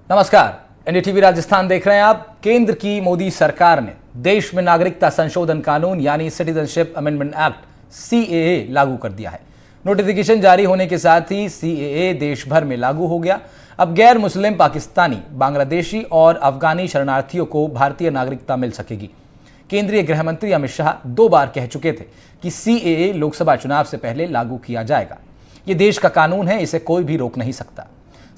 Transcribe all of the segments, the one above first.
नमस्कार, एनडीटीवी राजस्थान देख रहे हैं आप। केंद्र की मोदी सरकार ने देश में नागरिकता संशोधन कानून यानी सिटीजनशिप अमेंडमेंट एक्ट सीएए लागू कर दिया है। नोटिफिकेशन जारी होने के साथ ही सीएए देश भर में लागू हो गया। अब गैर मुस्लिम पाकिस्तानी, बांग्लादेशी और अफगानी शरणार्थियों को भारतीय नागरिकता मिल सकेगी। केंद्रीय गृह मंत्री अमित शाह 2 बार कह चुके थे कि सीएए लोकसभा चुनाव से पहले लागू किया जाएगा। ये देश का कानून है, इसे कोई भी रोक नहीं सकता।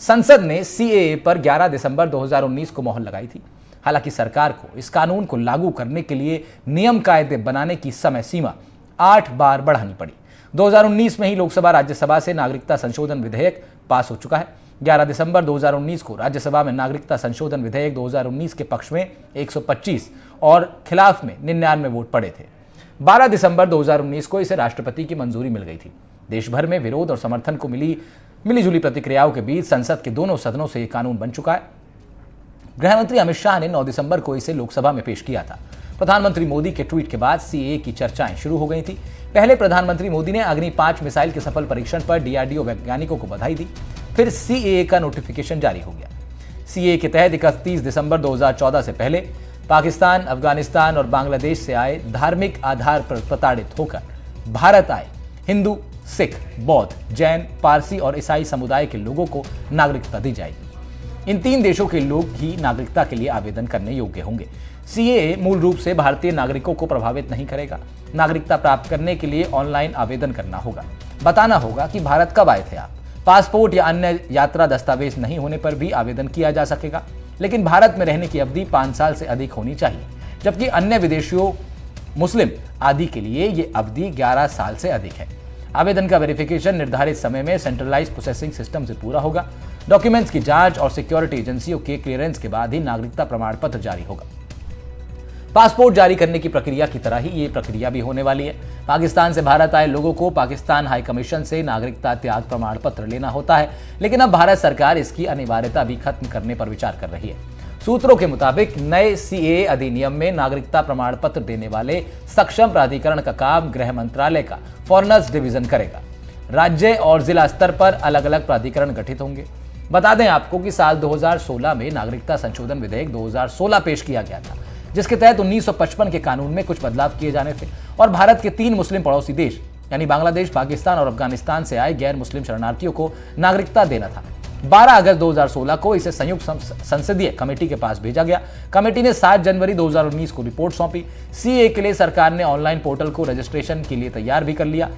संसद ने सीएए पर 11 दिसंबर 2019 को मोहर लगाई थी। हालांकि सरकार को इस कानून को लागू करने के लिए नियम कायदे बनाने की समय सीमा 8 बार बढ़ानी पड़ी। 2019 में ही लोकसभा राज्यसभा से नागरिकता संशोधन विधेयक पास हो चुका है। 11 दिसंबर 2019 को राज्यसभा में नागरिकता संशोधन विधेयक 2019 के पक्ष में 125 और खिलाफ में 99 वोट पड़े थे। 12 दिसंबर 2019 को इसे राष्ट्रपति की मंजूरी मिल गई थी। देश भर में विरोध और समर्थन को मिलीजुली प्रतिक्रियाओं के बीच संसद के दोनों सदनों से यह कानून बन चुका है। गृह मंत्री अमित शाह ने 9 दिसंबर को इसे लोकसभा में पेश किया था। प्रधानमंत्री मोदी के ट्वीट के बाद सीएए की चर्चाएं शुरू हो गई थी। पहले प्रधानमंत्री मोदी ने अग्नि 5 मिसाइल के सफल परीक्षण पर डीआरडीओ वैज्ञानिकों को बधाई दी। फिर सीएए का नोटिफिकेशन जारी हो गया। सीएए के तहत 31 दिसंबर 2014 से पहले पाकिस्तान, अफगानिस्तान और बांग्लादेश से आए धार्मिक आधार पर प्रताड़ित होकर भारत आए हिंदू, सिख, बौद्ध, जैन, पारसी और ईसाई समुदाय के लोगों को नागरिकता दी जाएगी। इन 3 देशों के लोग ही नागरिकता के लिए आवेदन करने योग्य होंगे। सीएए मूल रूप से भारतीय नागरिकों को प्रभावित नहीं करेगा। नागरिकता प्राप्त करने के लिए ऑनलाइन आवेदन करना होगा। बताना होगा कि भारत कब आए थे आप। पासपोर्ट या अन्य यात्रा दस्तावेज नहीं होने पर भी आवेदन किया जा सकेगा, लेकिन भारत में रहने की अवधि 5 साल से अधिक होनी चाहिए, जबकि अन्य विदेशियों, मुस्लिम आदि के लिए ये अवधि 11 साल से अधिक है। आवेदन का वेरिफिकेशन निर्धारित समय में सेंट्रलाइज प्रोसेसिंग सिस्टम से पूरा होगा। डॉक्यूमेंट्स की जांच और सिक्योरिटी एजेंसियों के क्लियरेंस के बाद ही नागरिकता प्रमाण पत्र जारी होगा। पासपोर्ट जारी करने की प्रक्रिया की तरह ही ये प्रक्रिया भी होने वाली है। पाकिस्तान से भारत आए लोगों को पाकिस्तान हाई कमीशन से नागरिकता त्याग प्रमाण पत्र लेना होता है, लेकिन अब भारत सरकार इसकी अनिवार्यता भी खत्म करने पर विचार कर रही है। सूत्रों के मुताबिक नए सीएए अधिनियम में नागरिकता प्रमाण पत्र देने वाले सक्षम प्राधिकरण का काम गृह मंत्रालय का फॉरेनर्स डिवीजन करेगा। राज्य और जिला स्तर पर अलग अलग प्राधिकरण गठित होंगे। बता दें आपको कि साल 2016 में नागरिकता संशोधन विधेयक 2016 पेश किया गया था, जिसके तहत 1955 के कानून में कुछ बदलाव किए जाने थे और भारत के 3 मुस्लिम पड़ोसी देश यानी बांग्लादेश, पाकिस्तान और अफगानिस्तान से आए गैर मुस्लिम शरणार्थियों को नागरिकता देना था। 12 अगस्त 2016 को इसे संयुक्त संसदीय कमेटी के पास भेजा गया। कमेटी ने 7 जनवरी 2019 को रिपोर्ट सौंपी। सीए के लिए सरकार ने ऑनलाइन पोर्टल को रजिस्ट्रेशन के लिए तैयार भी कर लिया।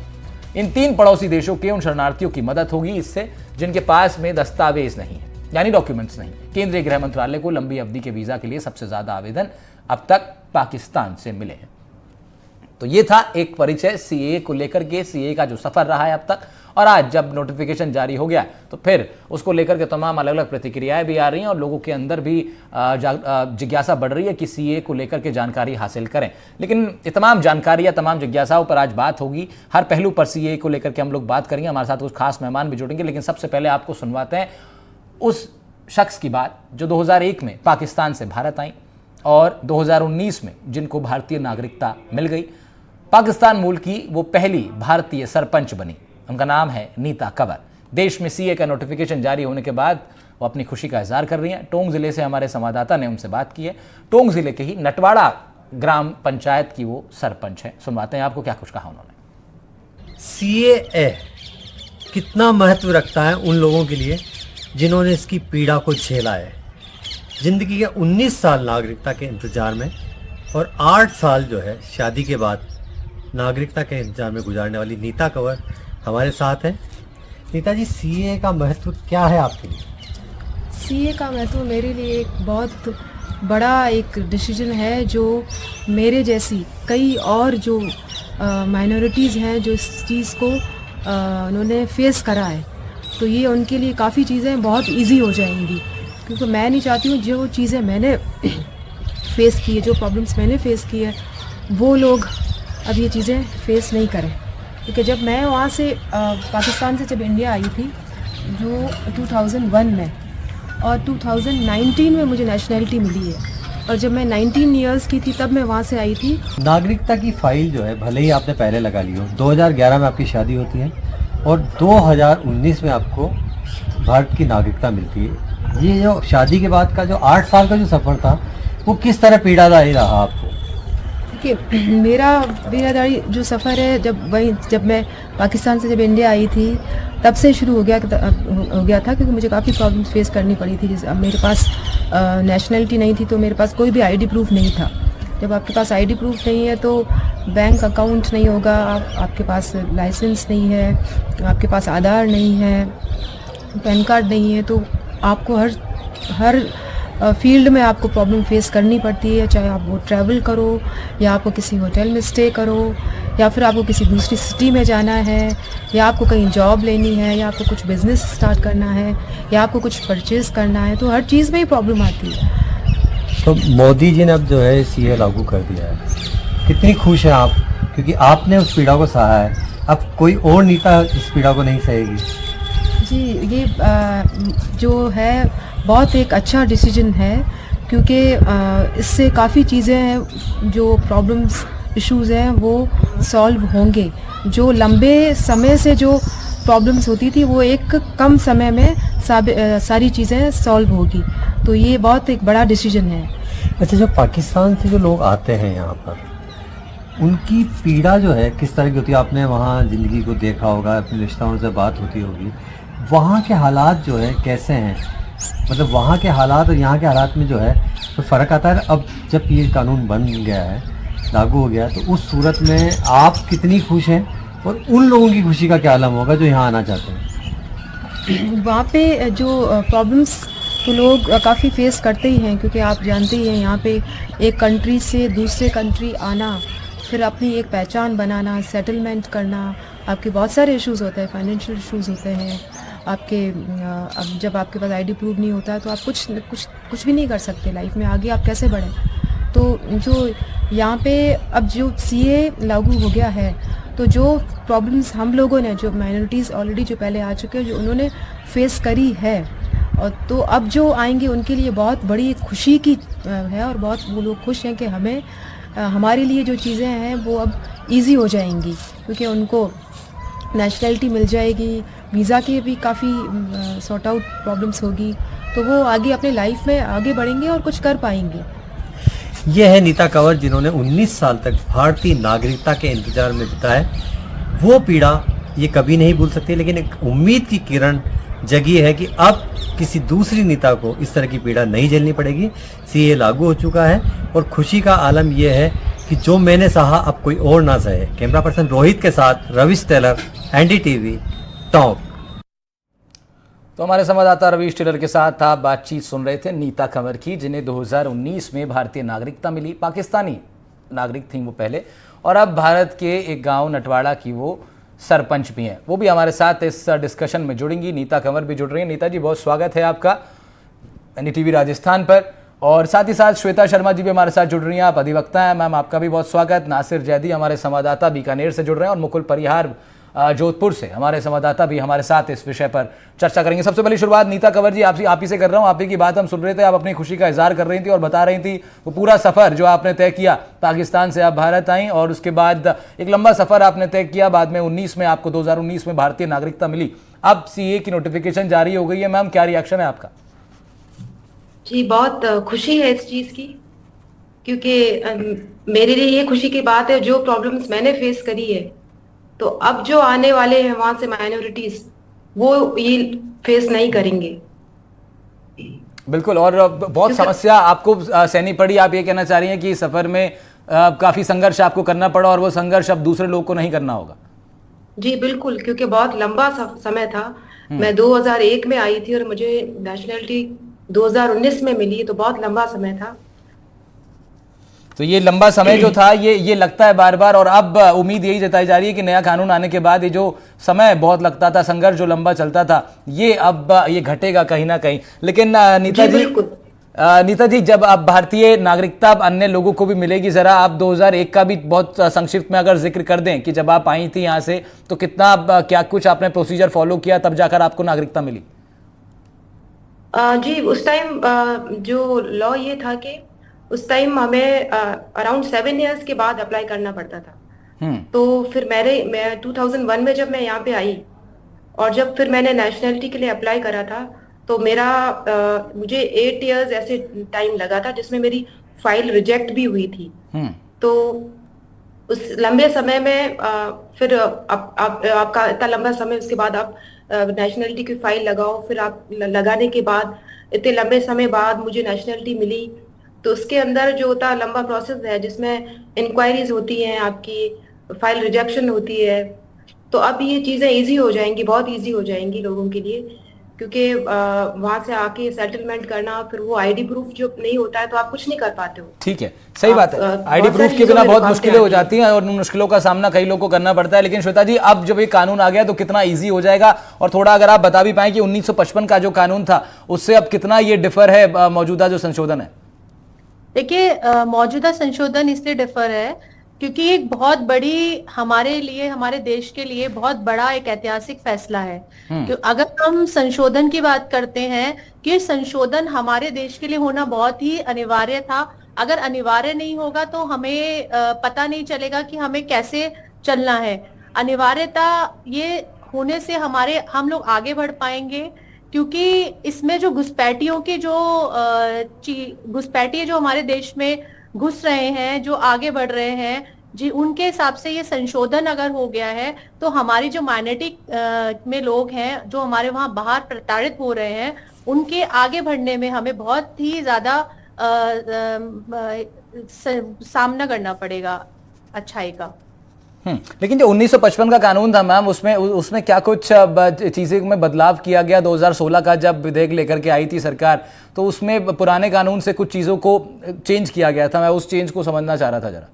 इन 3 पड़ोसी देशों के उन शरणार्थियों की मदद होगी इससे जिनके पास में दस्तावेज नहीं है, यानी डॉक्यूमेंट्स नहीं है। केंद्रीय गृह मंत्रालय को लंबी अवधि के वीजा के लिए सबसे ज्यादा आवेदन अब तक पाकिस्तान से मिले हैं। तो ये था एक परिचय सीएए को लेकर के, सीएए का जो सफर रहा है अब तक। और आज जब नोटिफिकेशन जारी हो गया तो फिर उसको लेकर के तमाम अलग अलग प्रतिक्रियाएं भी आ रही हैं और लोगों के अंदर भी जिज्ञासा बढ़ रही है कि सीएए को लेकर के जानकारी हासिल करें। लेकिन ये तमाम जानकारियां, तमाम जिज्ञासाओं पर आज बात होगी। हर पहलू पर सीएए को लेकर के हम लोग बात करेंगे। हमारे साथ कुछ खास मेहमान भी जुड़ेंगे, लेकिन सबसे पहले आपको सुनवाते हैं उस शख्स की बात जो 2001 में पाकिस्तान से भारत आई और 2019 में जिनको भारतीय नागरिकता मिल गई। पाकिस्तान मूल की वो पहली भारतीय सरपंच बनी। उनका नाम है नीता कंवर। देश में सीए का नोटिफिकेशन जारी होने के बाद वो अपनी खुशी का इजहार कर रही हैं। टोंक जिले से हमारे संवाददाता ने उनसे बात की है। टोंक जिले के ही नटवाड़ा ग्राम पंचायत की वो सरपंच है। सुनवाते हैं आपको क्या कुछ कहा उन्होंने। सीएए कितना महत्व रखता है उन लोगों के लिए जिन्होंने इसकी पीड़ा को झेला है। जिंदगी के 19 साल नागरिकता के इंतजार में और 8 साल जो है शादी के बाद नागरिकता के इंतजार में गुजारने वाली नीता कंवर हमारे साथ हैं। नीता जी, सीए का महत्व क्या है आपके लिए? सीए का महत्व मेरे लिए एक बहुत बड़ा एक डिसीजन है जो मेरे जैसी कई और जो माइनॉरिटीज़ हैं जो इस चीज़ को उन्होंने फेस करा है, तो ये उनके लिए काफ़ी चीज़ें बहुत इजी हो जाएंगी। क्योंकि मैं नहीं चाहती हूँ जो चीज़ें मैंने फेस की है, जो प्रॉब्लम्स मैंने फेस की है, वो लोग अब ये चीज़ें फेस नहीं करें। क्योंकि जब मैं वहाँ से पाकिस्तान से जब इंडिया आई थी जो 2001 में, और 2019 में मुझे नेशनैलिटी मिली है, और जब मैं 19 इयर्स की थी तब मैं वहाँ से आई थी। नागरिकता की फाइल जो है भले ही आपने पहले लगा ली हो, 2011 में आपकी शादी होती है और 2019 में आपको भारत की नागरिकता मिलती है। ये जो शादी के बाद का जो 8 साल का जो सफ़र था वो किस तरह पीड़ादायी रहा आपको? देखिए, मेरा बीरादारी जो सफ़र है, जब मैं पाकिस्तान से जब इंडिया आई थी तब से शुरू हो गया था, क्योंकि मुझे काफ़ी प्रॉब्लम्स फेस करनी पड़ी थी। जैसे अब मेरे पास नेशनलिटी नहीं थी, तो मेरे पास कोई भी आईडी प्रूफ नहीं था। जब आपके पास आईडी प्रूफ नहीं है तो बैंक अकाउंट नहीं होगा, आपके पास लाइसेंस नहीं है, आपके पास आधार नहीं है, पैन कार्ड नहीं है, तो आपको हर फील्ड में आपको प्रॉब्लम फेस करनी पड़ती है। चाहे आप वो ट्रैवल करो, या आपको किसी होटल में स्टे करो, या फिर आपको किसी दूसरी सिटी में जाना है, या आपको कहीं जॉब लेनी है, या आपको कुछ बिज़नेस स्टार्ट करना है, या आपको कुछ परचेज़ करना है, तो हर चीज़ में ही प्रॉब्लम आती है। तो मोदी जी ने अब जो है सीए लागू कर दिया है, कितनी खुश हैं आप? क्योंकि आपने उस पीड़ा को सहा है, अब कोई और नेता इस पीड़ा को नहीं सहेगी। जी, ये जो है बहुत एक अच्छा डिसीजन है, क्योंकि इससे काफ़ी चीज़ें हैं, जो प्रॉब्लम्स इश्यूज़ हैं वो सॉल्व होंगे। जो लंबे समय से जो प्रॉब्लम्स होती थी वो एक कम समय में सारी चीज़ें सॉल्व होगी, तो ये बहुत एक बड़ा डिसीजन है। अच्छा, जो पाकिस्तान से जो लोग आते हैं यहाँ पर, उनकी पीड़ा जो है किस तरह की होती है? आपने वहाँ ज़िंदगी को देखा होगा, अपने रिश्तेदारों से बात होती होगी, वहाँ के हालात जो है कैसे हैं? मतलब वहाँ के हालात और यहाँ के हालात में जो है तो फ़र्क आता है। अब जब ये कानून बन गया है, लागू हो गया, तो उस सूरत में आप कितनी खुश हैं और उन लोगों की खुशी का क्या आलम होगा जो यहाँ आना चाहते हैं? वहाँ पे जो प्रॉब्लम्स तो लोग काफ़ी फेस करते ही हैं, क्योंकि आप जानते ही हैं यहाँ पे एक कंट्री से दूसरे कंट्री आना, फिर अपनी एक पहचान बनाना, सेटलमेंट करना, आपके बहुत सारे इश्यूज़ होते हैं, फाइनेंशियल इश्यूज़ होते हैं आपके। अब जब आपके पास आईडी प्रूफ नहीं होता तो आप कुछ भी नहीं कर सकते लाइफ में, आगे आप कैसे बढ़ें। तो जो यहाँ पे अब जो सीए लागू हो गया है, तो जो प्रॉब्लम्स हम लोगों ने, जो माइनॉरिटीज़ ऑलरेडी जो पहले आ चुके हैं, जो उन्होंने फेस करी है, और तो अब जो आएंगे उनके लिए बहुत बड़ी खुशी की है, और बहुत वो लोग खुश हैं कि हमारे लिए जो चीज़ें हैं वो अब इजी हो जाएंगी, क्योंकि उनको नेशनलिटी मिल जाएगी, वीज़ा की भी काफ़ी सॉर्ट आउट प्रॉब्लम्स होगी, तो वो आगे अपने लाइफ में आगे बढ़ेंगे और कुछ कर पाएंगे। ये है नीता कंवर, जिन्होंने 19 साल तक भारतीय नागरिकता के इंतजार में बिताए। वो पीड़ा ये कभी नहीं भूल सकती, लेकिन एक उम्मीद की किरण जगी है कि अब किसी दूसरी नेता को इस तरह की पीड़ा नहीं झेलनी पड़ेगी। सीए लागू हो चुका है और खुशी का आलम यह है कि जो मैंने सहा अब कोई और ना सहे। कैमरा पर्सन रोहित के साथ रविश टेलर, एनडीटीवी, टॉप। तो हमारे संवाददाता रवीश टेलर के साथ आप बातचीत सुन रहे थे नीता कंवर की, जिन्हें 2019 में भारतीय नागरिकता मिली। पाकिस्तानी नागरिक थी वो पहले, और अब भारत के एक गांव नटवाड़ा की वो सरपंच भी हैं। वो भी हमारे साथ इस डिस्कशन में जुड़ेंगी। नीता कंवर भी जुड़ रही हैं। नीता जी, बहुत स्वागत है आपका एनडीटीवी राजस्थान पर। और साथ ही साथ श्वेता शर्मा जी भी हमारे साथ जुड़ रही हैं, आप अधिवक्ता हैं। मैम, आपका भी बहुत स्वागत। नासिर जैदी हमारे संवाददाता बीकानेर से जुड़ रहे हैं, और मुकुल परिहार जोधपुर से हमारे संवाददाता भी हमारे साथ इस विषय पर चर्चा करेंगे। सबसे पहले शुरुआत नीता कंवर जी आप ही से कर रहा हूं। आप ही की बात हम सुन रहे थे, आप अपनी खुशी का इजहार कर रही थी और बता रही थी वो पूरा सफर जो आपने तय किया, पाकिस्तान से आप भारत आई, और उसके बाद एक लंबा सफर आपने तय किया। बाद में 19 में आपको 2019 में भारतीय नागरिकता मिली। अब सीए की नोटिफिकेशन जारी हो गई है। मैम, क्या रिएक्शन है आपका? जी, बहुत खुशी है इस चीज की, क्योंकि मेरे लिए ये खुशी की बात है, जो प्रॉब्लम्स मैंने फेस करी है, तो अब जो आने वाले हैं वहां से माइनॉरिटीज, वो ये फेस नहीं करेंगे। बिल्कुल, और बहुत समस्या आपको सहनी पड़ी। आप ये कहना चाह रही हैं कि सफर में काफी संघर्ष आपको करना पड़ा, और वो संघर्ष अब दूसरे लोग को नहीं करना होगा। जी बिल्कुल, क्योंकि बहुत लंबा समय था। मैं 2001 में आई थी और मुझे नेशनलिटी 2019 में मिली, तो बहुत लंबा समय था। तो ये लंबा समय जो था, ये लगता है बार बार, और अब उम्मीद यही जताई जा रही है कि नया कानून आने के बाद ये जो समय बहुत लगता था, संघर्ष जो लंबा चलता था, ये अब ये घटेगा कहीं ना कहीं। लेकिन नीता जी, जब अब भारतीय नागरिकता अब अन्य लोगों को भी मिलेगी, जरा आप 2001 का भी बहुत संक्षिप्त में अगर जिक्र कर दें कि जब आप आई थी यहाँ से, तो कितना क्या कुछ आपने प्रोसीजर फॉलो किया, तब जाकर आपको नागरिकता मिली? जी, उस टाइम जो लॉ ये था कि उस टाइम हमें अराउंड 7 इयर्स के बाद अप्लाई करना पड़ता था। तो फिर मैं 2001 में जब मैं यहाँ पे आई, और जब फिर मैंने नेशनलिटी के लिए अप्लाई करा था, तो मुझे 8 इयर्स ऐसे टाइम लगा था जिसमें मेरी फाइल रिजेक्ट भी हुई थी। तो उस लंबे समय में फिर आपका इतना लंबा समय, उसके बाद आप नेशनलिटी की फाइल लगाओ, फिर आप लगाने के बाद इतने लंबे समय बाद मुझे नेशनलिटी मिली। तो उसके अंदर जो होता लंबा प्रोसेस है जिसमें इंक्वायरीज होती हैं, आपकी फाइल रिजेक्शन होती है। तो अब ये चीजें इजी हो जाएंगी, बहुत इजी हो जाएंगी लोगों के लिए, क्योंकि वहां से आके सेटलमेंट करना, फिर वो आईडी प्रूफ जो नहीं होता है तो आप कुछ नहीं कर पाते हो। ठीक है, सही बात है। आईडी बहुत प्रूफ सारी के बिना चीजों में बहुत रुकावटें मुश्किलें हो आती हैं। जाती हैं और उन मुश्किलों का सामना कई लोगों को करना पड़ता है। लेकिन श्वेता जी, अब जब ये कानून आ गया तो कितना इजी हो जाएगा, और थोड़ा अगर आप बता भी पाएं कि 1955 का जो कानून था उससे अब कितना ये डिफर है मौजूदा जो संशोधन है। देखिए, मौजूदा संशोधन इसलिए डिफर है क्योंकि एक बहुत बड़ी हमारे लिए, हमारे देश के लिए बहुत बड़ा एक ऐतिहासिक फैसला है। कि अगर हम संशोधन की बात करते हैं कि संशोधन हमारे देश के लिए होना बहुत ही अनिवार्य था। अगर अनिवार्य नहीं होगा तो हमें पता नहीं चलेगा कि हमें कैसे चलना है। अनिवार्यता ये होने से हम लोग आगे बढ़ पाएंगे, क्योंकि इसमें जो घुसपैठियों की जो घुसपैठिए जो हमारे देश में घुस रहे हैं, जो आगे बढ़ रहे हैं जी, उनके हिसाब से ये संशोधन अगर हो गया है तो हमारी जो माइनॉरिटी में लोग हैं, जो हमारे वहां बाहर प्रताड़ित हो रहे हैं, उनके आगे बढ़ने में हमें बहुत ही ज्यादा सामना करना पड़ेगा अच्छाई का। लेकिन जो 1955 का कानून था मैम, उसमें क्या कुछ चीजें में बदलाव किया गया? 2016 का जब विधेयक लेकर के आई थी सरकार, तो उसमें पुराने कानून से कुछ चीजों को चेंज किया गया था। मैं उस चेंज को समझना चाह रहा था जरा।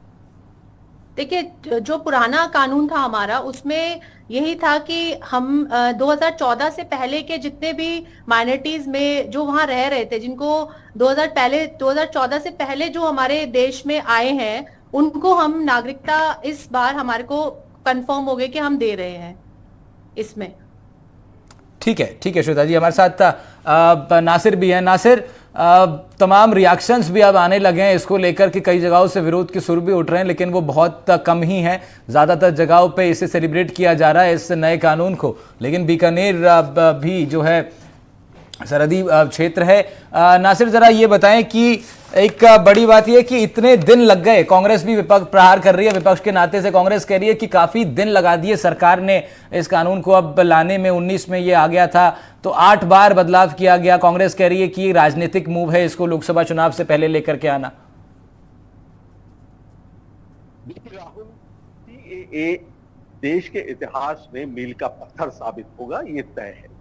देखिए, जो पुराना कानून था हमारा, उसमें यही था कि हम 2014 से पहले के जितने भी माइनॉरिटीज में जो वहां रह रहे थे, जिनको 2014 से पहले जो हमारे देश में आए हैं, उनको हम नागरिकता इस बार हमारे को कंफर्म हो गए कि हम दे रहे हैं इसमें। ठीक है श्वेता जी, हमारे साथ नासिर भी है। नासिर, तमाम रिएक्शंस भी अब आने लगे हैं इसको लेकर कि कई जगहों से विरोध के सुर भी उठ रहे हैं, लेकिन वो बहुत कम ही हैं। ज़्यादातर जगहों पे इसे सेलिब्रेट किया जा रहा है, इस नए कानून को। लेकिन बीकानेर भी जो है सरहदी क्षेत्र है। नासिर, जरा ये बताएं कि एक बड़ी बात यह है कि इतने दिन लग गए, कांग्रेस भी विपक्ष प्रहार कर रही है, विपक्ष के नाते से कांग्रेस कह रही है कि काफी दिन लगा दिए सरकार ने इस कानून को अब लाने में। 19 में ये आ गया था तो 8 बार बदलाव किया गया। कांग्रेस कह रही है कि राजनीतिक मूव है इसको लोकसभा चुनाव से पहले लेकर के आना। राहुल, सीएए देश के इतिहास में मील का पत्थर साबित होगा, ये तय है।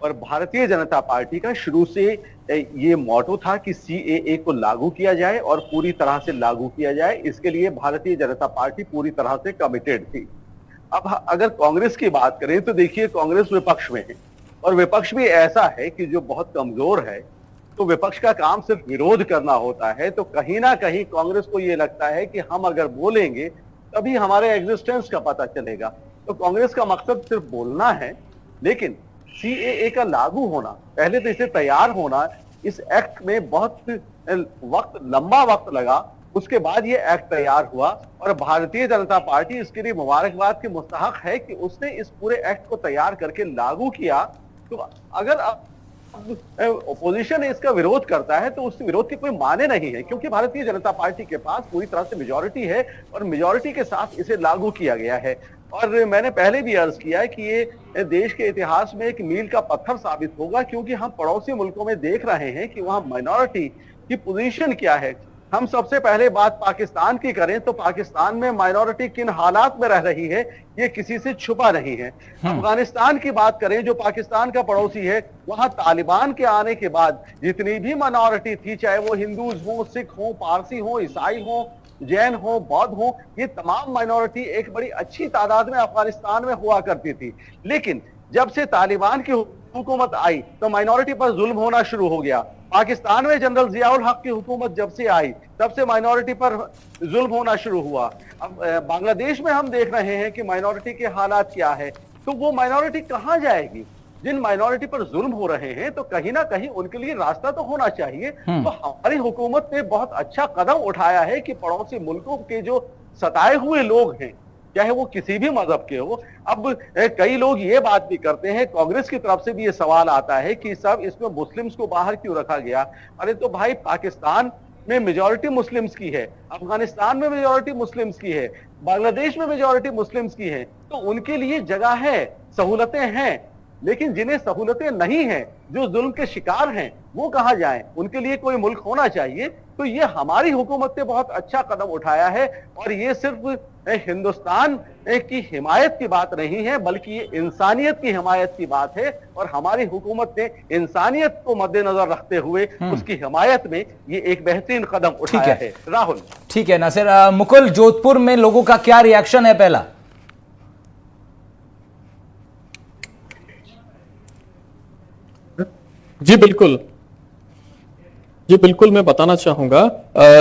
और भारतीय जनता पार्टी का शुरू से ये मोटो था कि सीएए को लागू किया जाए और पूरी तरह से लागू किया जाए। इसके लिए भारतीय जनता पार्टी पूरी तरह से कमिटेड थी। अब अगर कांग्रेस की बात करें तो देखिए, कांग्रेस विपक्ष में है और विपक्ष भी ऐसा है कि जो बहुत कमजोर है। तो विपक्ष का काम सिर्फ विरोध करना होता है। तो कहीं ना कहीं कांग्रेस को ये लगता है कि हम अगर बोलेंगे तभी हमारे एग्जिस्टेंस का पता चलेगा। तो कांग्रेस का मकसद सिर्फ बोलना है, लेकिन सीएए का लागू होना, पहले तो इसे तैयार होना, इस एक्ट में बहुत लंबा वक्त लगा। उसके बाद ये एक्ट तैयार हुआ और भारतीय जनता पार्टी इसके लिए मुबारकबाद की मुस्तहक है कि उसने इस पूरे एक्ट को तैयार करके लागू किया। तो अगर ओपोजिशन इसका विरोध करता है तो उस विरोध के कोई माने नहीं है, क्योंकि भारतीय जनता पार्टी के पास पूरी तरह से मेजॉरिटी है और मेजॉरिटी के साथ इसे लागू किया गया है। और मैंने पहले भी अर्ज किया है कि ये देश के इतिहास में एक मील का पत्थर साबित होगा, क्योंकि हम पड़ोसी मुल्कों में देख रहे हैं कि वहां माइनॉरिटी की पोजीशन क्या है। हम सबसे पहले बात पाकिस्तान की करें तो पाकिस्तान में माइनॉरिटी किन हालात में रह रही है ये किसी से छुपा नहीं है। अफगानिस्तान की बात करें जो पाकिस्तान का पड़ोसी है, वहां तालिबान के आने के बाद जितनी भी माइनॉरिटी थी, चाहे वो हिंदूज हो, सिख हो, पारसी हो, ईसाई हो, जैन हो, बौद्ध हो, ये तमाम माइनॉरिटी एक बड़ी अच्छी तादाद में अफगानिस्तान में हुआ करती थी। लेकिन जब से तालिबान की हुकूमत आई तो माइनॉरिटी पर जुल्म होना शुरू हो गया। पाकिस्तान में जनरल जियाउल हक की हुकूमत जब से आई तब से माइनॉरिटी पर जुल्म होना शुरू हुआ। अब बांग्लादेश में हम देख रहे हैं कि माइनॉरिटी के हालात क्या है। तो वो माइनॉरिटी कहां जाएगी? जिन माइनॉरिटी पर जुल्म हो रहे हैं तो कहीं ना कहीं उनके लिए रास्ता तो होना चाहिए। तो हमारी हुकूमत ने बहुत अच्छा कदम उठाया है कि पड़ोसी मुल्कों के जो सताए हुए लोग हैं, चाहे वो किसी भी मजहब के हो। अब कई लोग ये बात भी करते हैं, कांग्रेस की तरफ से भी ये सवाल आता है कि सब इसमें मुस्लिम्स को बाहर क्यों रखा गया। अरे तो भाई, पाकिस्तान में मेजॉरिटी मुस्लिम्स की है, अफगानिस्तान में मेजॉरिटी मुस्लिम्स की है, बांग्लादेश में मेजॉरिटी मुस्लिम्स की है, तो उनके लिए जगह है, सहूलतें हैं। लेकिन जिन्हें सहूलतें नहीं हैं, जो जुल्म के शिकार हैं, वो कहां जाएं? उनके लिए कोई मुल्क होना चाहिए। तो ये हमारी हुकूमत ने बहुत अच्छा कदम उठाया है, और ये सिर्फ हिंदुस्तान की हिमायत की बात नहीं है, बल्कि ये इंसानियत की हिमायत की बात है। और हमारी हुकूमत ने इंसानियत को मद्देनजर रखते हुए उसकी हिमायत में ये एक बेहतरीन कदम उठाया है। राहुल, ठीक है नासिर। मुकुल, जोधपुर में लोगों का क्या रिएक्शन है पहला? जी बिल्कुल, जी बिल्कुल, मैं बताना चाहूंगा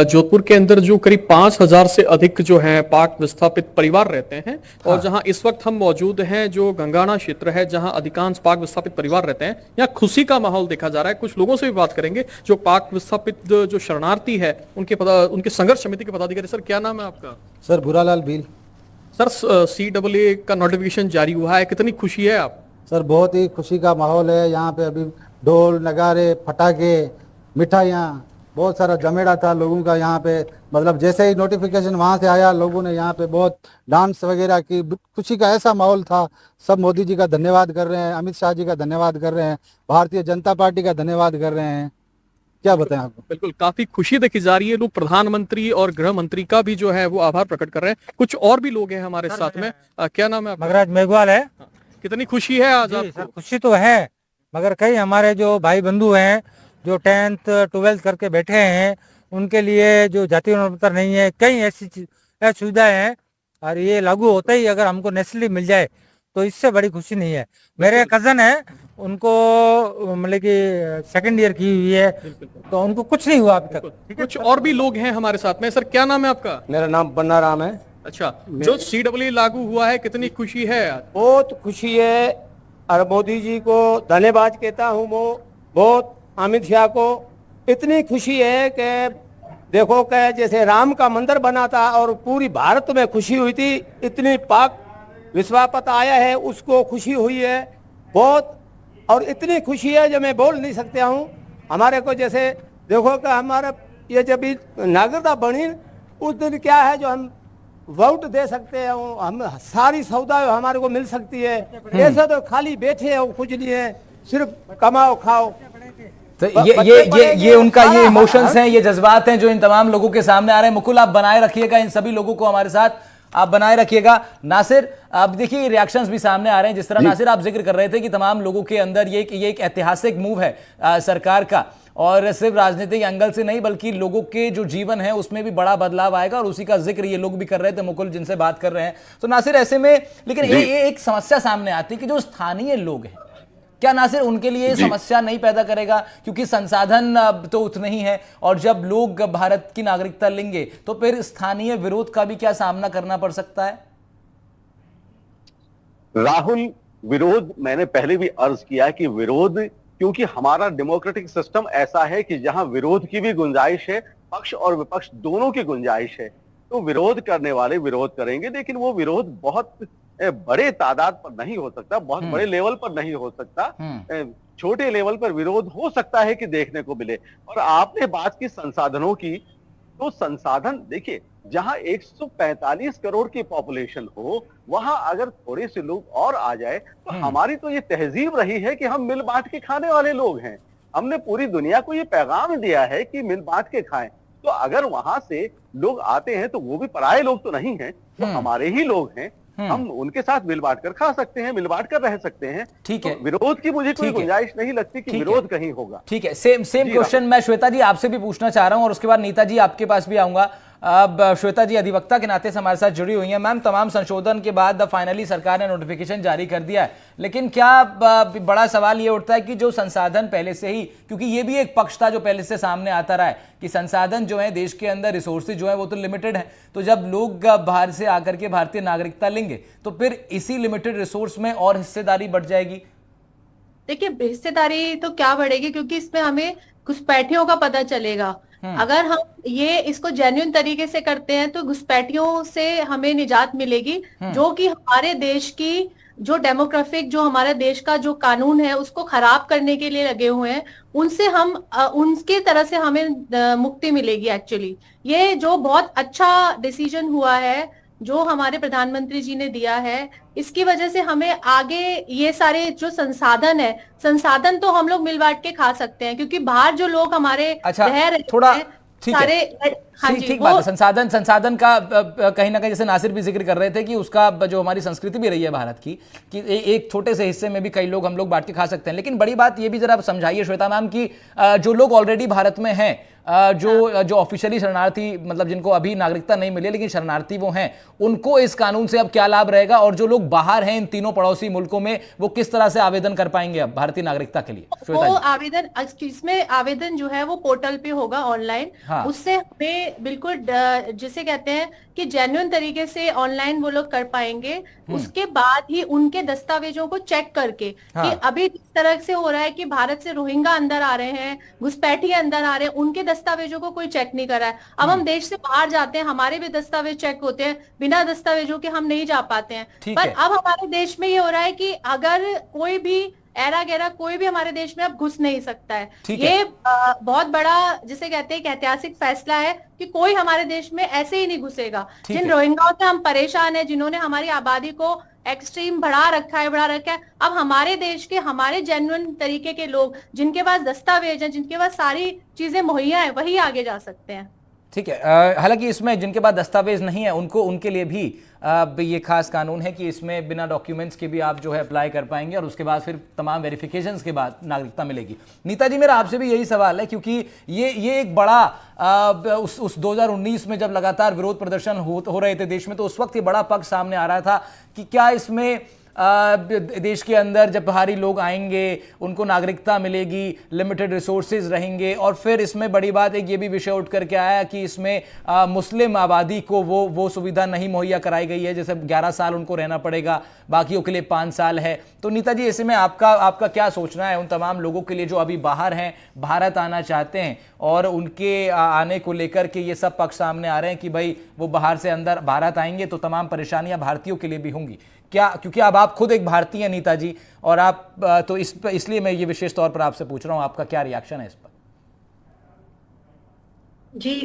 जोधपुर के अंदर जो करीब 5,000 से अधिक जो है पाक विस्थापित परिवार रहते हैं। और जहां इस वक्त हम मौजूद हैं, जो गंगाना क्षेत्र है जहां अधिकांश पाक विस्थापित परिवार रहते हैं, यहाँ खुशी का माहौल देखा जा रहा है। कुछ लोगों से भी बात करेंगे जो पाक विस्थापित जो शरणार्थी है, उनके संघर्ष समिति के पदाधिकारी। सर, क्या नाम है आपका? Sir, Bhuralal Bhil. Sir, CAA का नोटिफिकेशन जारी हुआ है, कितनी खुशी है आप? सर, बहुत ही खुशी का माहौल है यहाँ पे। अभी ढोल नगारे, पटाखे, मिठाइयाँ, बहुत सारा जमेड़ा था लोगों का यहाँ पे। मतलब जैसे ही नोटिफिकेशन वहाँ से आया, लोगों ने यहाँ पे बहुत डांस वगैरह की, खुशी का ऐसा माहौल था। सब मोदी जी का धन्यवाद कर रहे हैं, अमित शाह जी का धन्यवाद कर रहे हैं, भारतीय जनता पार्टी का धन्यवाद कर रहे हैं। क्या बताएं आपको? बिल्कुल, काफी खुशी देखी जा रही है। लोग प्रधानमंत्री और गृह मंत्री का भी जो है वो आभार प्रकट कर रहे हैं। कुछ और भी लोग हैं हमारे साथ में। क्या नाम है आपका? मगराज मेघवाल है। कितनी खुशी है आज आपको? सर, खुशी तो है, मगर कई हमारे जो भाई बंधु हैं जो 10th 12th करके बैठे हैं, उनके लिए जो जाति प्रमाण पत्र नहीं है, कई ऐसी सुविधाएं हैं, और ये लागू होता ही अगर हमको नेशनली मिल जाए तो इससे बड़ी खुशी नहीं है। मेरे कजन है, उनको मतलब कि 2nd ईयर की हुई है, तो उनको कुछ नहीं हुआ अभी तक। कुछ और भी लोग हैं हमारे साथ में। सर, क्या नाम है आपका? मेरा नाम बन्ना राम है। अच्छा, जो CAA लागू हुआ है, कितनी खुशी है? बहुत खुशी है, और मोदी जी को धन्यवाद कहता हूँ। वो बहुत, अमित शाह को इतनी खुशी है कि देखो कि जैसे राम का मंदिर बना था और पूरी भारत में खुशी हुई थी, इतनी पाक विश्वापत आया है, उसको खुशी हुई है बहुत। और इतनी खुशी है जो मैं बोल नहीं सकता हूँ। हमारे को जैसे देखो कि हमारा ये जब नागरिकता बनी, उस दिन क्या है जो हम वोट दे सकते हैं, हम सारी सौदा हमारे को मिल सकती है। ऐसे तो खाली बैठे हो, कुछ नहीं है, सिर्फ कमाओ खाओ। तो ये उनका ये इमोशंस हैं, ये जज्बात हैं जो इन तमाम लोगों के सामने आ रहे हैं। मुकुल, आप बनाए रखिएगा इन सभी लोगों को हमारे साथ, आप बनाए रखिएगा। नासिर, अब देखिए रिएक्शंस भी सामने आ रहे हैं। जिस तरह नासिर आप जिक्र कर रहे थे कि तमाम लोगों के अंदर ये एक ऐतिहासिक मूव है सरकार का, और सिर्फ राजनीतिक एंगल से नहीं बल्कि लोगों के जो जीवन है उसमें भी बड़ा बदलाव आएगा, और उसी का जिक्र ये लोग भी कर रहे थे, मुकुल जिनसे बात कर रहे हैं। तो नासिर, ऐसे में लेकिन एक समस्या सामने आती है कि जो स्थानीय लोग हैं, क्या नासिर उनके लिए समस्या नहीं पैदा करेगा? क्योंकि संसाधन तो उतने ही है, और जब लोग भारत की नागरिकता लेंगे तो फिर स्थानीय विरोध का भी क्या सामना करना पड़ सकता है? राहुल, विरोध मैंने पहले भी अर्ज किया कि विरोध, क्योंकि हमारा डेमोक्रेटिक सिस्टम ऐसा है कि जहां विरोध की भी गुंजाइश है, पक्ष और विपक्ष दोनों की गुंजाइश है, तो विरोध करने वाले विरोध करेंगे। लेकिन वो विरोध बहुत बड़े तादाद पर नहीं हो सकता, बहुत बड़े लेवल पर नहीं हो सकता। छोटे लेवल पर विरोध हो सकता है कि देखने को मिले। और आपने बात की संसाधनों की, तो संसाधन देखिए, जहां 145 करोड़ की पॉपुलेशन हो, वहां अगर थोड़े से लोग और आ जाए, तो हमारी तो ये तहजीब रही है कि हम मिल बांट के खाने वाले लोग हैं। हमने पूरी दुनिया को ये पैगाम दिया है कि मिल बांट के खाएं। तो अगर वहां से लोग आते हैं तो वो भी पराये लोग तो नहीं हैं, तो हमारे ही लोग हैं। हम उनके साथ मिल बांट कर खा सकते हैं, मिल बांट कर रह सकते हैं। ठीक है, तो विरोध की मुझे कोई गुंजाइश नहीं लगती कि विरोध कहीं होगा। ठीक है, सेम क्वेश्चन मैं श्वेता जी आपसे भी पूछना चाह रहा हूं, और उसके बाद नीता जी आपके पास भी आऊंगा। अब श्वेता जी अधिवक्ता के नाते से हमारे साथ जुड़ी हुई हैं। मैम, तमाम संशोधन के बाद फाइनली सरकार ने नोटिफिकेशन जारी कर दिया है, लेकिन क्या बड़ा सवाल ये उठता है कि जो संसाधन पहले से ही, क्योंकि ये भी एक पक्ष था जो पहले से सामने आता रहा है कि संसाधन जो है देश के अंदर, रिसोर्सेज जो है वो तो लिमिटेड है, तो जब लोग बाहर से आकर के भारतीय नागरिकता लेंगे तो फिर इसी लिमिटेड रिसोर्स में और हिस्सेदारी बढ़ जाएगी। देखिए, हिस्सेदारी तो क्या बढ़ेगी, क्योंकि इसमें हमें घुसपैठियों का पता चलेगा अगर हम ये इसको जेन्युइन तरीके से करते हैं तो घुसपैठियों से हमें निजात मिलेगी, जो कि हमारे देश की जो डेमोग्राफिक, जो हमारे देश का जो कानून है उसको खराब करने के लिए लगे हुए हैं, उनसे हम उनके तरह से हमें मुक्ति मिलेगी। एक्चुअली ये जो बहुत अच्छा डिसीजन हुआ है जो हमारे प्रधानमंत्री जी ने दिया है, इसकी वजह से हमें आगे ये सारे जो संसाधन तो हम लोग मिल बांट के खा सकते हैं, क्योंकि बाहर जो लोग हमारे अच्छा, रह रहे थोड़ा हैं ठीक सारे, है, हाँ ठीक जी, ठीक वो बात है। संसाधन का कहीं ना कहीं जैसे नासिर भी जिक्र कर रहे थे कि उसका जो हमारी संस्कृति भी रही है भारत की, कि एक छोटे से हिस्से में भी कई लोग हम लोग बांट के खा सकते हैं। लेकिन बड़ी बात ये भी जरा समझाइए श्वेता मैम कि जो लोग ऑलरेडी भारत में हैं, जो ऑफिशियली शरणार्थी, मतलब जिनको अभी नागरिकता नहीं मिली लेकिन शरणार्थी वो हैं, उनको इस कानून से अब क्या लाभ रहेगा, और जो लोग बाहर हैं इन तीनों पड़ोसी मुल्कों में, वो किस तरह से आवेदन कर पाएंगे अब भारतीय नागरिकता के लिए? वो आवेदन, इसमें आवेदन जो है वो पोर्टल पे होगा ऑनलाइन। हाँ। उससे हमें बिल्कुल जिसे कहते हैं कि जेन्युइन तरीके से ऑनलाइन वो लोग कर पाएंगे। उसके बाद ही उनके दस्तावेजों को चेक करके, हाँ। कि अभी जिस तरह से हो रहा है कि भारत से रोहिंग्या अंदर आ रहे हैं, घुसपैठी अंदर आ रहे हैं, उनके दस्तावेजों को कोई चेक नहीं कर रहा है। अब हम देश से बाहर जाते हैं, हमारे भी दस्तावेज चेक होते हैं, बिना दस्तावेजों के हम नहीं जा पाते हैं। ठीक पर है। अब हमारे देश में ये हो रहा है कि अगर कोई भी एरा गैरा कोई भी हमारे देश में अब घुस नहीं सकता है। ठीक ये है। बहुत बड़ा जिसे कहते हैं कि ऐतिहासिक फैसला है कि कोई हमारे देश में ऐसे ही नहीं घुसेगा। ठीक जिन है। रोहिंग्याओं से हम परेशान हैं, जिन्होंने हमारी आबादी को एक्सट्रीम बढ़ा रखा है, अब हमारे देश के, हमारे जेन्युइन तरीके के लोग, जिनके पास दस्तावेज है, जिनके पास सारी चीजें मुहैया है, वही आगे जा सकते हैं। ठीक है। हालांकि इसमें जिनके पास दस्तावेज नहीं है उनके लिए भी ये खास कानून है कि इसमें बिना डॉक्यूमेंट्स के भी आप जो है अप्लाई कर पाएंगे, और उसके बाद फिर तमाम वेरिफिकेशंस के बाद नागरिकता मिलेगी। नीता जी, मेरा आपसे भी यही सवाल है, क्योंकि ये एक बड़ा उस 2019 में जब लगातार विरोध प्रदर्शन हो रहे थे देश में, तो उस वक्त ये बड़ा पक्ष सामने आ रहा था कि क्या इसमें देश के अंदर जब बाहरी लोग आएंगे उनको नागरिकता मिलेगी, लिमिटेड रिसोर्सेज रहेंगे, और फिर इसमें बड़ी बात एक ये भी विषय उठ करके आया कि इसमें मुस्लिम आबादी को वो सुविधा नहीं मुहैया कराई गई है, जैसे 11 साल उनको रहना पड़ेगा, बाकियों के लिए 5 साल है। तो नीता जी, ऐसे में आपका क्या सोचना है उन तमाम लोगों के लिए जो अभी बाहर हैं, भारत आना चाहते हैं, और उनके आने को लेकर के ये सब पक्ष सामने आ रहे हैं कि भाई वो बाहर से अंदर भारत आएंगे तो तमाम परेशानियां भारतीयों के लिए भी होंगी? क्या, क्योंकि अब आप खुद एक भारतीय हैं नीता जी, और आप तो इसलिए मैं ये विशेष तौर पर आपसे पूछ रहा हूं, आपका क्या रिएक्शन है इस पर? जी,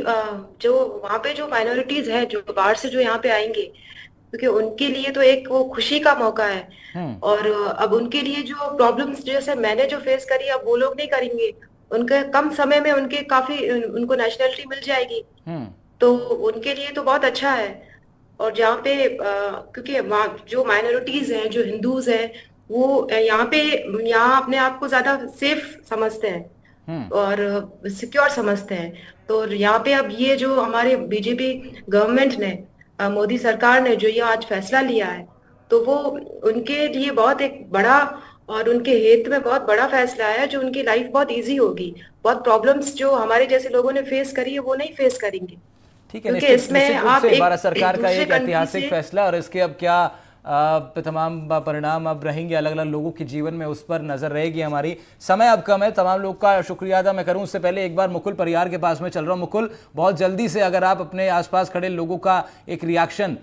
जो वहाँ पे जो माइनॉरिटीज है जो बाहर से जो यहाँ पे आएंगे, क्योंकि उनके लिए तो एक वो खुशी का मौका है। और अब उनके लिए जो प्रॉब्लम्स जैसे मैंने जो फेस करी, अब वो लोग नहीं करेंगे। उनके कम समय में उनके काफी उनको नेशनलिटी मिल जाएगी, तो उनके लिए तो बहुत अच्छा है। और जहाँ पे क्योंकि जो माइनॉरिटीज हैं, जो हिंदूज हैं, वो यहाँ अपने आप को ज्यादा सेफ समझते हैं और सिक्योर समझते हैं। तो यहाँ पे अब ये जो हमारे बीजेपी गवर्नमेंट ने, मोदी सरकार ने जो ये आज फैसला लिया है, तो वो उनके लिए बहुत एक बड़ा और उनके हित में बहुत बड़ा फैसला है, जो उनकी लाइफ बहुत इजी होगी। बहुत प्रॉब्लम्स जो हमारे जैसे लोगों ने फेस करी है वो नहीं फेस करेंगे। ठीक है, क्योंकि इसमें आप भारत सरकार का एक ऐतिहासिक फैसला, और इसके अब क्या तमाम परिणाम अब रहेंगे अलग अलग लोगों के जीवन में, उस पर नजर रहेगी हमारी। समय अब कम है, तमाम लोग का शुक्रिया अदा मैं करूं। उससे पहले एक बार मुकुल परियार के पास में चल रहा हूं। मुकुल, बहुत जल्दी से अगर आप अपने आसपास खड़े लोगों का एक रिएक्शन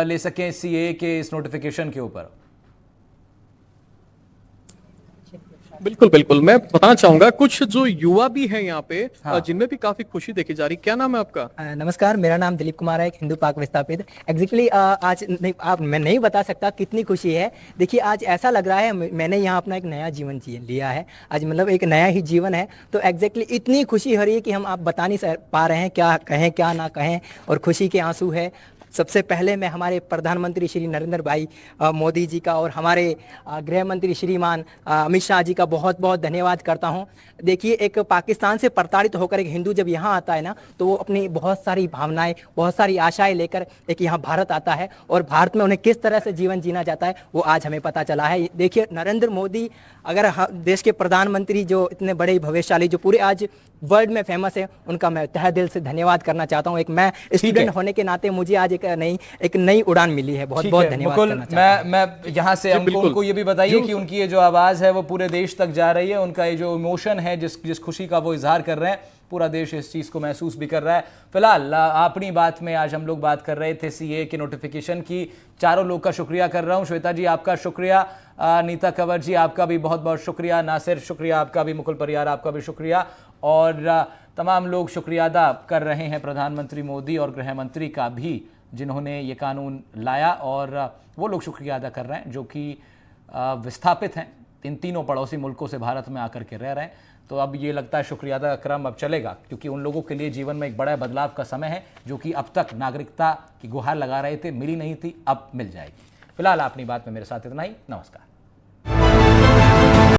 ले सकें सीएए के इस नोटिफिकेशन के ऊपर। बिल्कुल बिल्कुल, मैं बताना चाहूंगा कुछ जो युवा भी हैं यहाँ पे, जिनमें भी काफी खुशी देखी जा रही। क्या नाम है आपका? नमस्कार, मेरा नाम दिलीप कुमार है, एक हिंदू पाक विस्थापित। एग्जैक्टली आज मैं नहीं बता सकता कितनी खुशी है। देखिए, आज ऐसा लग रहा है मैंने यहाँ अपना एक नया जीवन लिया है, आज मतलब एक नया ही जीवन है। तो एग्जैक्टली इतनी खुशी हो रही है कि हम आप बता नहीं पा रहे हैं, क्या कहें क्या ना कहें, और खुशी के आंसू है। सबसे पहले मैं हमारे प्रधानमंत्री श्री नरेंद्र भाई मोदी जी का और हमारे गृह मंत्री श्रीमान अमित शाह जी का बहुत बहुत धन्यवाद करता हूं। देखिए, एक पाकिस्तान से प्रताड़ित होकर एक हिंदू जब यहाँ आता है ना, तो वो अपनी बहुत सारी भावनाएं, बहुत सारी आशाएं लेकर एक यहाँ भारत आता है, और भारत में उन्हें किस तरह से जीवन जीना जाता है वो आज हमें पता चला है। देखिए, नरेंद्र मोदी अगर देश के प्रधानमंत्री जो इतने बड़े भाग्यशाली जो पूरे आज वर्ल्ड में फेमस है, उनका मैं तहे दिल से धन्यवाद करना चाहता हूँ। एक मैं स्टूडेंट होने के नाते मुझे आज एक नई उड़ान मिली है। बहुत बहुत धन्यवाद करना चाहता हूं। मैं यहाँ से उनको ये भी बताइए कि उनकी ये जो आवाज़ है वो पूरे देश तक जा रही है, उनका ये जो इमोशन है, जिस खुशी का वो इजहार कर रहे हैं, पूरा देश इस चीज़ को महसूस भी कर रहा है। फिलहाल अपनी बात में आज हम लोग बात कर रहे थे सीए के नोटिफिकेशन की। चारों लोग का शुक्रिया कर रहा हूँ। श्वेता जी आपका शुक्रिया, नीता कंवर जी आपका भी बहुत बहुत शुक्रिया, नासिर शुक्रिया आपका भी, मुकुल परियार आपका भी शुक्रिया, और तमाम लोग शुक्रिया अदा कर रहे हैं प्रधानमंत्री मोदी और गृह मंत्री का भी, जिन्होंने ये कानून लाया, और वो लोग शुक्रिया अदा कर रहे हैं जो कि विस्थापित हैं, इन तीनों पड़ोसी मुल्कों से भारत में आकर के रह रहे हैं। तो अब ये लगता है शुक्रिया अदा का क्रम अब चलेगा, क्योंकि उन लोगों के लिए जीवन में एक बड़ा बदलाव का समय है, जो कि अब तक नागरिकता की गुहार लगा रहे थे, मिली नहीं थी, अब मिल जाएगी। फिलहाल अपनी बात में मेरे साथ इतना ही। नमस्कार।